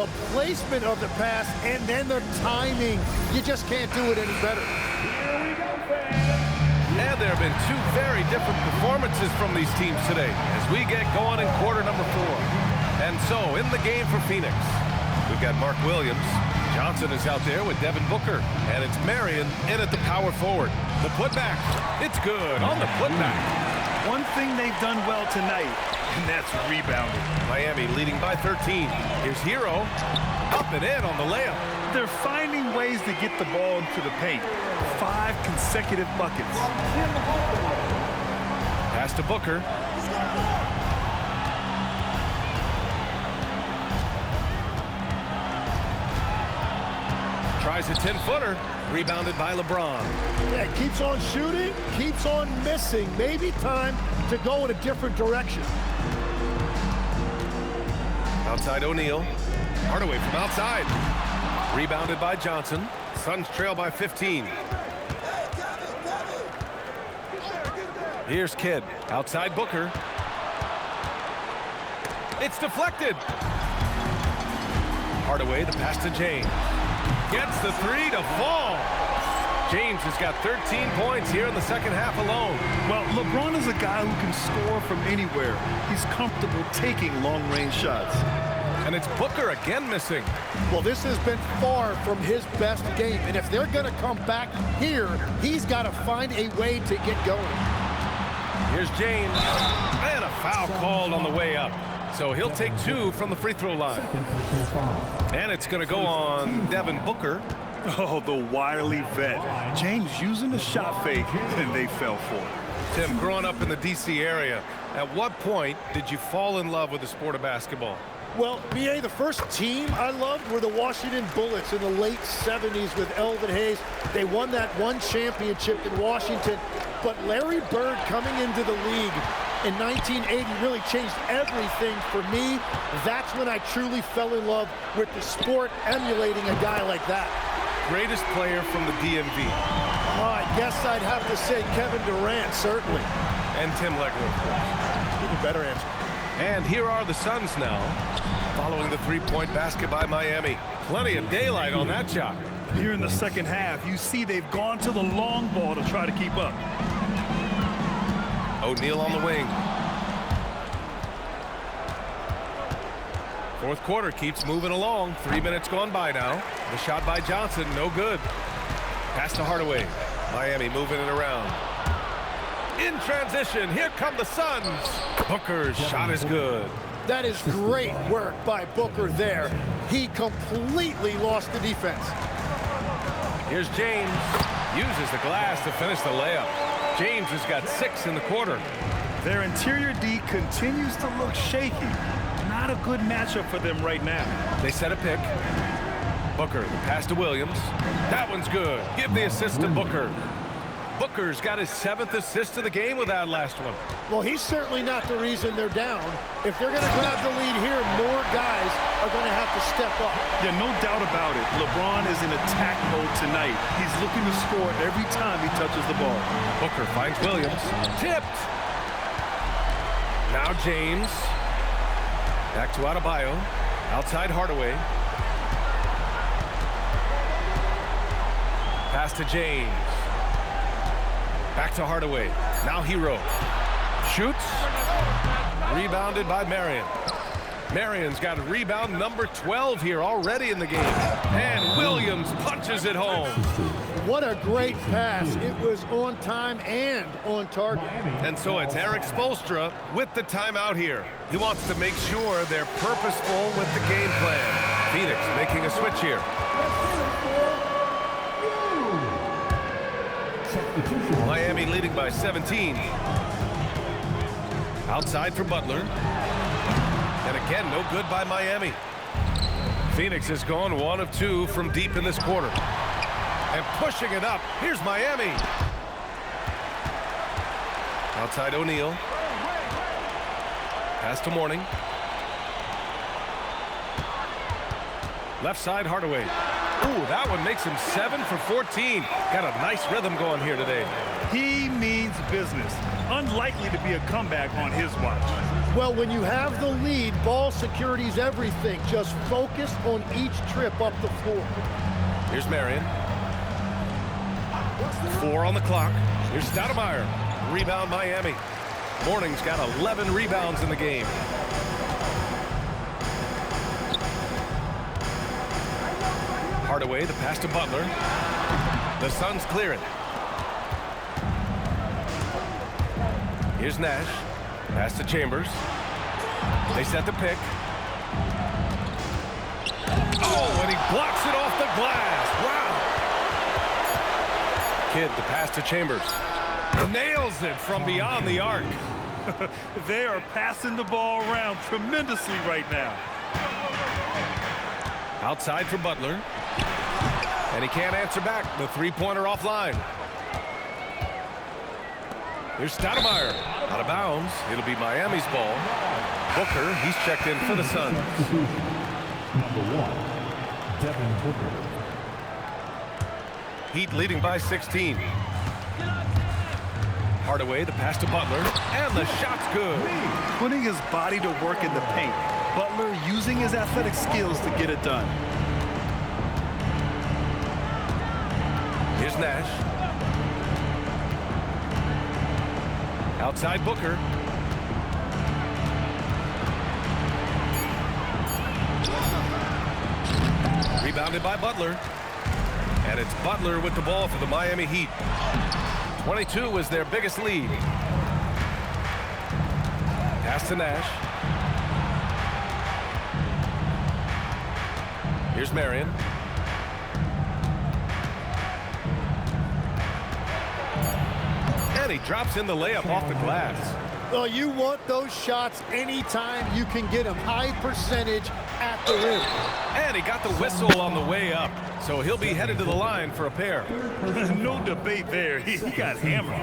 the placement of the pass, and then the timing. You just can't do it any better. And there have been two very different performances from these teams today as we get going in quarter number 4. And so in the game for Phoenix, we've got Mark Williams. Johnson is out there with Devin Booker, and it's Marion in at the power forward. The putback, it's good on the putback. One thing they've done well tonight, and that's rebounding. Miami leading by 13. Here's Hero, up and in on the layup. They're finding ways to get the ball into the paint. 5 consecutive buckets. Pass to Booker. Tries a 10-footer. Rebounded by LeBron. Yeah, keeps on shooting, keeps on missing. Maybe time to go in a different direction. Outside O'Neal. Hardaway from outside. Rebounded by Johnson. Suns trail by 15. Here's Kidd. Outside Booker. It's deflected. Hardaway, the pass to James. Gets the 3 to fall. James has got 13 points here in the second half alone. Well, LeBron is a guy who can score from anywhere. He's comfortable taking long-range shots. And it's Booker again missing. Well, this has been far from his best game, and if they're going to come back here, he's got to find a way to get going. Here's James, and a foul called on the way up. So he'll take 2 from the free throw line. And it's going to go on Devin Booker. Oh, the wily vet. James using the shot fake, and they fell for it. Tim, growing up in the D.C. area, at what point did you fall in love with the sport of basketball? Well, BA, the first team I loved were the Washington Bullets in the late 70s with Elvin Hayes. They won that one championship in Washington. But Larry Bird coming into the league in 1980 really changed everything for me. That's when I truly fell in love with the sport, emulating a guy like that. Greatest player from the DMV. Oh, I guess I'd have to say Kevin Durant, certainly. And Tim Legler, of course. Even better answer. And here are the Suns now, following the three-point basket by Miami. Plenty of daylight on that shot. Here in the second half, you see they've gone to the long ball to try to keep up. O'Neal on the wing. Fourth quarter keeps moving along. 3 minutes gone by now. The shot by Johnson, no good. Pass to Hardaway. Miami moving it around. In transition, here come the Suns. Booker's shot is good. That is great work by Booker there. He completely lost the defense. Here's James. Uses the glass to finish the layup. James has got 6 in the quarter. Their interior D continues to look shaky. Not a good matchup for them right now. They set a pick. Booker, the pass to Williams. That one's good. Give the assist to Booker. Booker's got his 7th assist of the game with that last one. Well, he's certainly not the reason they're down. If they're going to grab the lead here, more guys are going to have to step up. Yeah, no doubt about it. LeBron is in attack mode tonight. He's looking to score every time he touches the ball. Booker finds Williams. Tipped. Now James. Back to Adebayo. Outside Hardaway. Pass to James. Back to Hardaway. Now Hero. Shoots. Rebounded by Marion. Marion's got rebound number 12 here already in the game. And Williams punches it home. What a great pass. It was on time and on target. And so it's Eric Spoelstra with the timeout here. He wants to make sure they're purposeful with the game plan. Phoenix making a switch here. Miami leading by 17. Outside for Butler. And again, no good by Miami. Phoenix has gone 1 of 2 from deep in this quarter. And pushing it up. Here's Miami. Outside O'Neal. Pass to Mourning. Left side Hardaway. Ooh, that one makes him 7 for 14. Got a nice rhythm going here today. He means business. Unlikely to be a comeback on his watch. Well, when you have the lead, ball security's everything. Just focus on each trip up the floor. Here's Marion. 4 on the clock. Here's Stoudmiare. Rebound Miami. Morning's got 11 rebounds in the game. Hardaway, the pass to Butler. The Suns clear it. Here's Nash. Pass to Chambers. They set the pick. Oh, and he blocks it off the glass. Wow. Kidd, the pass to Chambers. Nails it from beyond the arc. They are passing the ball around tremendously right now. Outside for Butler. And he can't answer back. The three-pointer offline. Here's Stoudmiare. Out of bounds. It'll be Miami's ball. Booker, he's checked in for the Suns. Number 1, Devin Booker. Heat leading by 16. Hardaway, the pass to Butler. And the shot's good. Putting his body to work in the paint. Butler using his athletic skills to get it done. Here's Nash. Outside Booker. Rebounded by Butler. And it's Butler with the ball for the Miami Heat. 22 is their biggest lead. Pass to Nash. Here's Marion. And he drops in the layup off the glass. Well, you want those shots anytime you can get them. High percentage at the rim. And he got the whistle on the way up. So he'll be headed to the line for a pair. No debate there. He got hammered.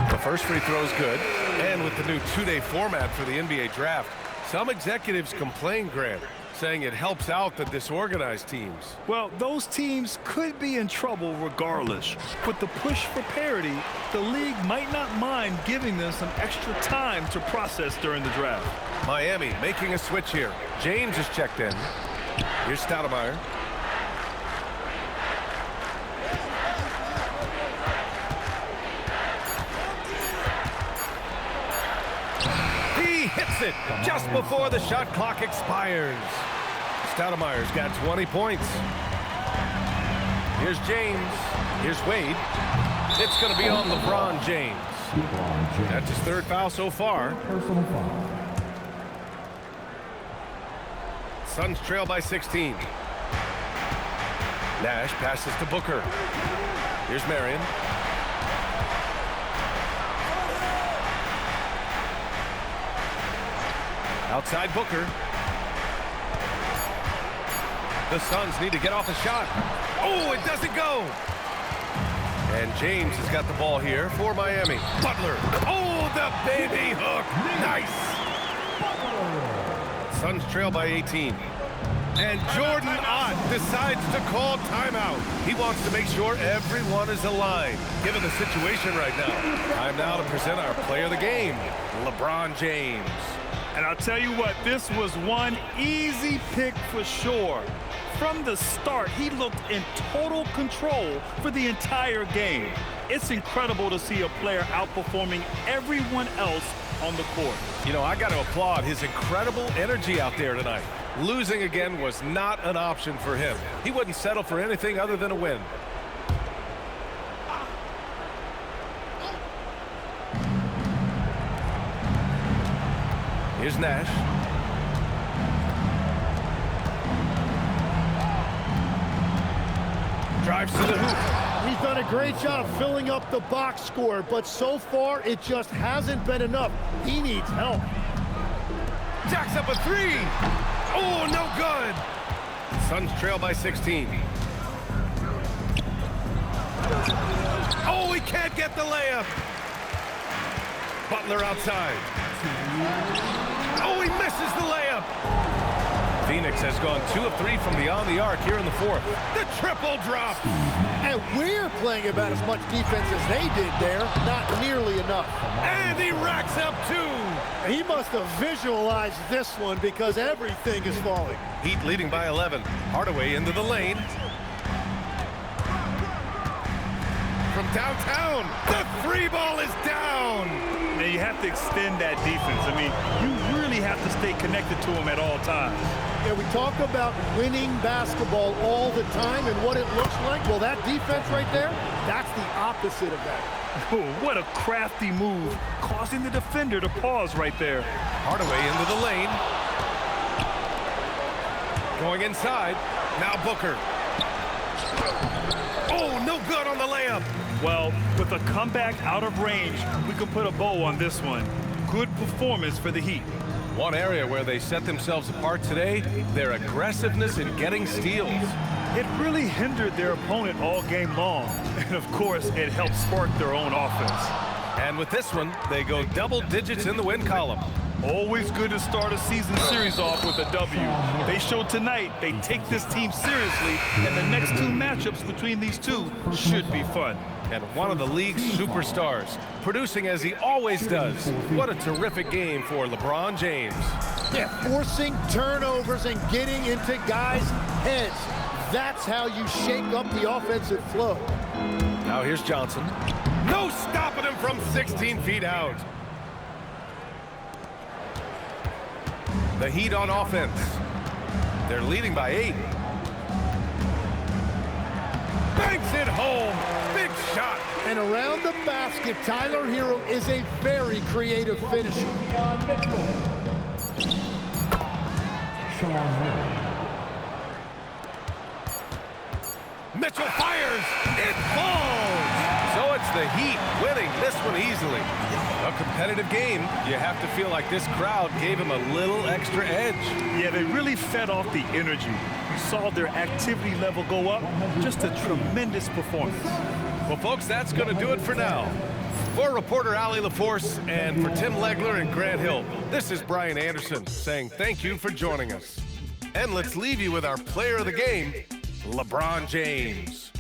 The first free throw is good. And with the new two-day format for the NBA draft, some executives complain, Grant, saying it helps out the disorganized teams. Well, those teams could be in trouble regardless. With the push for parity, the league might not mind giving them some extra time to process during the draft. Miami making a switch here. James is checked in. Here's Stoudmiare. He hits it just before the shot clock expires. Stoudemire's got 20 points. Here's James. Here's Wade. It's going to be on LeBron James. That's his third foul so far. Personal foul. Suns trail by 16. Nash passes to Booker. Here's Marion. Outside Booker. The Suns need to get off a shot. Oh, it doesn't go. And James has got the ball here for Miami. Butler. Oh, the baby hook. Nice. Suns trail by 18. And Jordan Ott decides to call timeout. He wants to make sure everyone is aligned, given the situation right now. Time now to present our player of the game, LeBron James. And I'll tell you what, this was one easy pick for sure. From the start, he looked in total control for the entire game. It's incredible to see a player outperforming everyone else on the court. You know, I got to applaud his incredible energy out there tonight. Losing again was not an option for him. He wouldn't settle for anything other than a win. Here's Nash. Drives to the hoop. He's done a great job filling up the box score, but so far it just hasn't been enough. He needs help. Jacks up a three. Oh, no good. Suns trail by 16. Oh, he can't get the layup. Butler outside. Oh, he misses the layup. has gone 2 of 3 from beyond the arc here in the fourth. The triple drop. And we're playing about as much defense as they did there. Not nearly enough. And he racks up 2. He must have visualized this one because everything is falling. Heat leading by 11. Hardaway into the lane. From downtown, the 3 ball is down. Now you have to extend that defense. I mean, you really have to stay connected to him at all times. Yeah, we talk about winning basketball all the time and what it looks like. Well, that defense right there, that's the opposite of that. Oh, what a crafty move, causing the defender to pause right there. Hardaway into the lane. Going inside. Now Booker. Oh, no good on the layup. Well, with a comeback out of range, we can put a bow on this one. Good performance for the Heat. One area where they set themselves apart today, their aggressiveness in getting steals. It really hindered their opponent all game long. And of course, it helped spark their own offense. And with this one, they go double digits in the win column. Always good to start a season series off with a W. They showed tonight they take this team seriously, and the next 2 matchups between these two should be fun. And one of the league's superstars, producing as he always does. What a terrific game for LeBron James. Yeah, forcing turnovers and getting into guys' heads. That's how you shake up the offensive flow. Now here's Johnson. No stopping him from 16 feet out. The Heat on offense. They're leading by 8. Banks it home. Big shot. And around the basket, Tyler Hero is a very creative finisher. Mitchell fires. It falls. So it's the Heat winning this one easily. A competitive game. You have to feel like this crowd gave him a little extra edge. Yeah, they really fed off the energy. You saw their activity level go up. Just a tremendous performance. Well, folks, that's going to do it for now. For reporter Allie LaForce and for Tim Legler and Grant Hill, this is Brian Anderson saying thank you for joining us. And let's leave you with our player of the game, LeBron James.